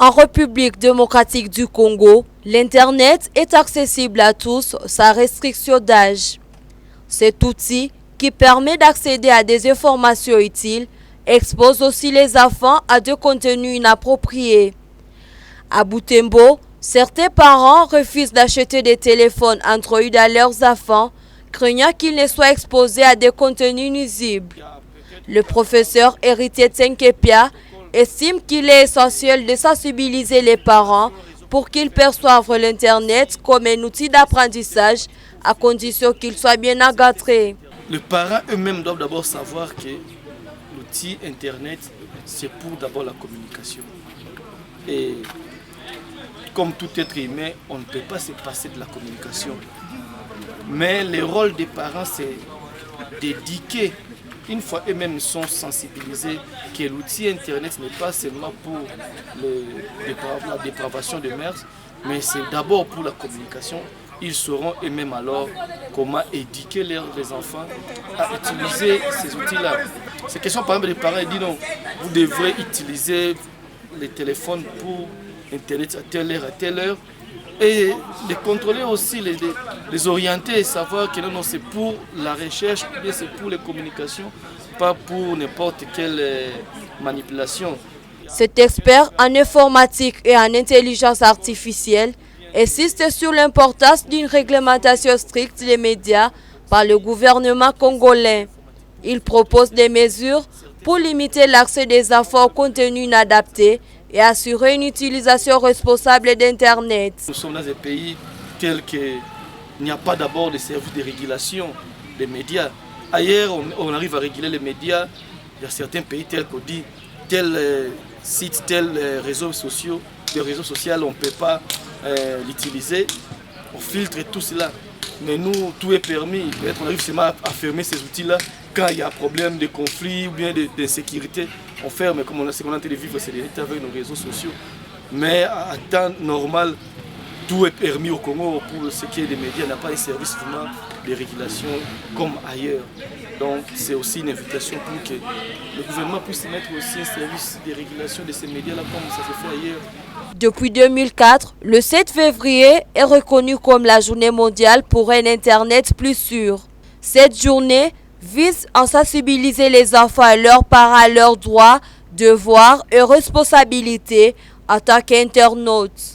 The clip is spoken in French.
En République démocratique du Congo, l'Internet est accessible à tous sans restriction d'âge. Cet outil, qui permet d'accéder à des informations utiles, expose aussi les enfants à des contenus inappropriés. À Butembo, certains parents refusent d'acheter des téléphones Android à leurs enfants, craignant qu'ils ne soient exposés à des contenus nuisibles. Le professeur Héritier Tsenkepia estime qu'il est essentiel de sensibiliser les parents pour qu'ils perçoivent l'Internet comme un outil d'apprentissage à condition qu'il soit bien encadré. Les parents eux-mêmes doivent d'abord savoir que l'outil Internet, c'est pour d'abord la communication. Et comme tout être humain, on ne peut pas se passer de la communication. Mais le rôle des parents, c'est d'éduquer. Une fois eux-mêmes sont sensibilisés que l'outil Internet n'est pas seulement pour la dépravation de mœurs, mais c'est d'abord pour la communication. Ils sauront eux-mêmes alors comment éduquer les enfants à utiliser ces outils-là. C'est question par exemple des parents disent non, vous devrez utiliser les téléphones pour Internet à telle heure. Et les contrôler aussi, les orienter et savoir que non, c'est pour la recherche, c'est pour les communications, pas pour n'importe quelle manipulation. Cet expert en informatique et en intelligence artificielle insiste sur l'importance d'une réglementation stricte des médias par le gouvernement congolais. Il propose des mesures pour limiter l'accès des enfants au contenu inadapté et assurer une utilisation responsable d'Internet. Nous sommes dans un pays tel qu'il n'y a pas d'abord de services de régulation des médias. Ailleurs, on arrive à réguler les médias. Il y a certains pays tels qu'on dit tel site, tel réseaux sociaux, on ne peut pas l'utiliser. On filtre tout cela. Mais nous, tout est permis. Peut-être qu'on arrive seulement à fermer ces outils-là quand il y a un problème de conflit ou bien d'insécurité. On ferme, comme ce qu'on a en train de vivre, c'est avec nos réseaux sociaux. Mais à temps normal, tout est permis au Congo pour ce qui est des médias. Il n'y a pas un service vraiment de régulation comme ailleurs. Donc c'est aussi une invitation pour que le gouvernement puisse mettre aussi un service de régulation de ces médias-là comme ça se fait ailleurs. Depuis 2004, le 7 février est reconnu comme la journée mondiale pour un Internet plus sûr. Cette journée vise à sensibiliser les enfants et leurs parents à leurs droits, devoirs et responsabilités en tant qu'internautes.